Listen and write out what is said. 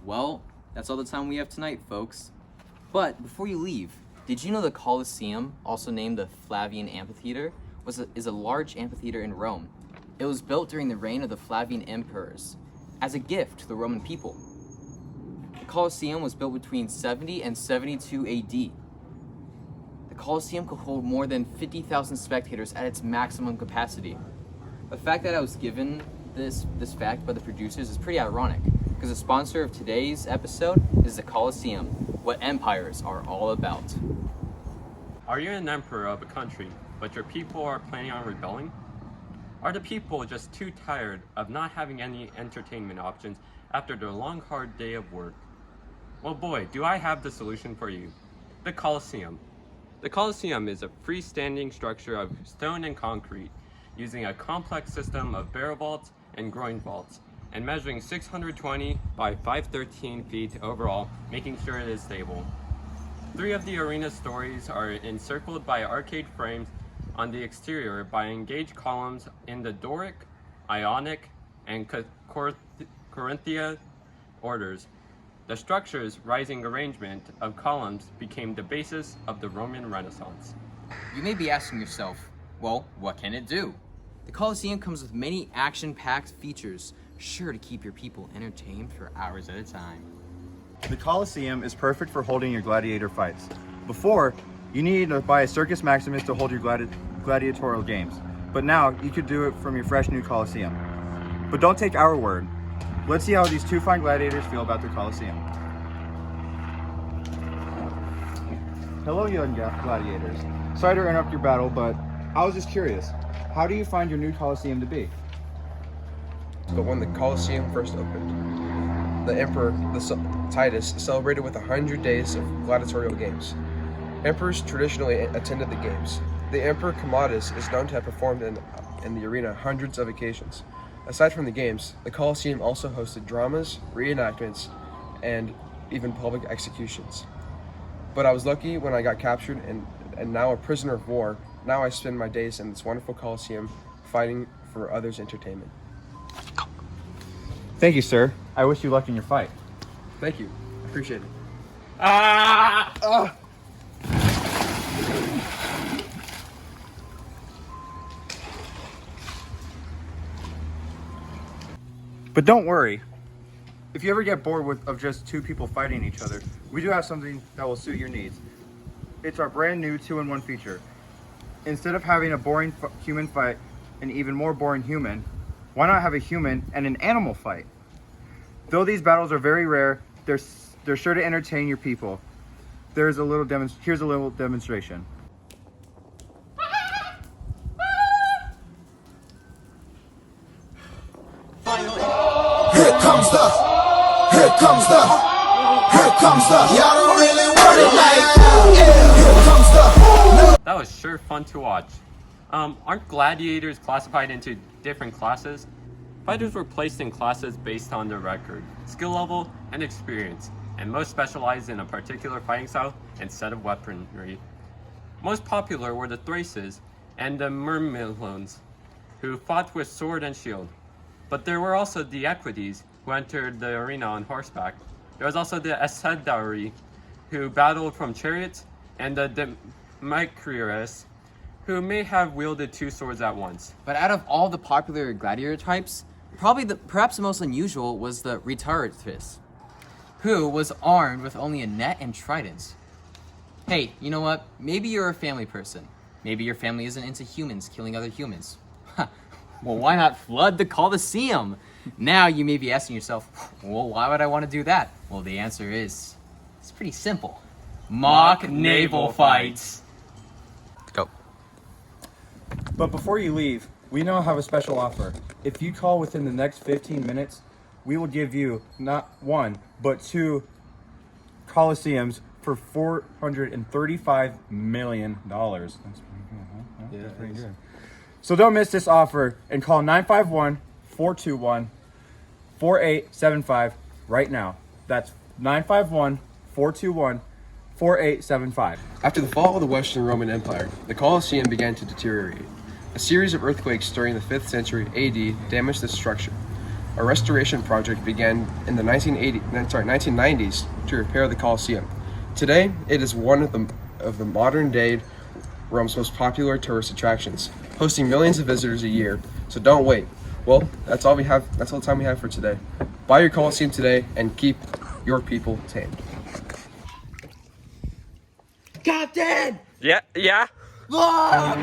Well, that's all the time we have tonight, folks. But before you leave, did you know the Colosseum, also named the Flavian Amphitheater, is a large amphitheater in Rome? It was built during the reign of the Flavian emperors as a gift to the Roman people. The Colosseum was built between 70 and 72 AD. The Colosseum could hold more than 50,000 spectators at its maximum capacity. The fact that I was given this fact by the producers is pretty ironic, because the sponsor of today's episode is the Colosseum, what empires are all about. Are you an emperor of a country, but your people are planning on rebelling? Are the people just too tired of not having any entertainment options after their long, hard day of work? Well, boy, do I have the solution for you. The Colosseum. The Colosseum is a freestanding structure of stone and concrete, using a complex system of barrel vaults and groin vaults, and measuring 620 by 513 feet overall, making sure it is stable. 3 of the arena stories are encircled by arcade frames on the exterior by engaged columns in the Doric, Ionic, and Corinthian orders. The structure's rising arrangement of columns became the basis of the Roman Renaissance. You may be asking yourself, well, what can it do? The Colosseum comes with many action-packed features, sure to keep your people entertained for hours at a time. The Colosseum is perfect for holding your gladiator fights. Before, you needed to buy a Circus Maximus to hold your gladiatorial games, but now you could do it from your fresh new Colosseum. But don't take our word. Let's see how these 2 fine gladiators feel about their Colosseum. Hello, young gladiators. Sorry to interrupt your battle, but I was just curious. How do you find your new Colosseum to be? But when the Colosseum first opened, the Emperor Titus celebrated with 100 days of gladiatorial games. Emperors traditionally attended the games. The Emperor Commodus is known to have performed in the arena hundreds of occasions. Aside from the games, the Colosseum also hosted dramas, reenactments, and even public executions. But I was lucky when I got captured and now a prisoner of war. Now I spend my days in this wonderful Colosseum fighting for others' entertainment. Thank you, sir. I wish you luck in your fight. Thank you. Appreciate it. But don't worry. If you ever get bored of just 2 people fighting each other, we do have something that will suit your needs. It's our brand new 2-in-1 feature. Instead of having a boring human fight, an even more boring human, why not have a human and an animal fight? Though these battles are very rare, they're sure to entertain your people. Here's a little demonstration. Y'all don't really want it like that. Here comes the. That was sure fun to watch. Aren't gladiators classified into different classes? Fighters were placed in classes based on their record, skill level, and experience, and most specialized in a particular fighting style and set of weaponry. Most popular were the Thraces and the Myrmidons, who fought with sword and shield. But there were also the Equites, who entered the arena on horseback. There was also the Aesedari, who battled from chariots, and the Democritus, who may have wielded 2 swords at once. But out of all the popular gladiator types, perhaps the most unusual was the Rhetoricus, who was armed with only a net and tridents. Hey, you know what? Maybe you're a family person. Maybe your family isn't into humans killing other humans. Well, why not flood the Colosseum? Now you may be asking yourself, well, why would I want to do that? Well, the answer is, it's pretty simple. Mock naval fights. Go. But before you leave, we now have a special offer. If you call within the next 15 minutes, we will give you not 1, but 2 Colosseums for $435 million. That's pretty good, huh? Yeah, that's pretty good. So don't miss this offer and call 951-421-4875 right now. That's 951-421-4875. After the fall of the Western Roman Empire, the Colosseum began to deteriorate. A series of earthquakes during the 5th century AD damaged the structure. A restoration project began in the 1990s to repair the Colosseum. Today, it is one of the modern-day Rome's most popular tourist attractions, hosting millions of visitors a year. So don't wait. Well, that's all we have. That's all the time we have for today. Buy your Colosseum today and keep your people tamed. Captain! Yeah. Look!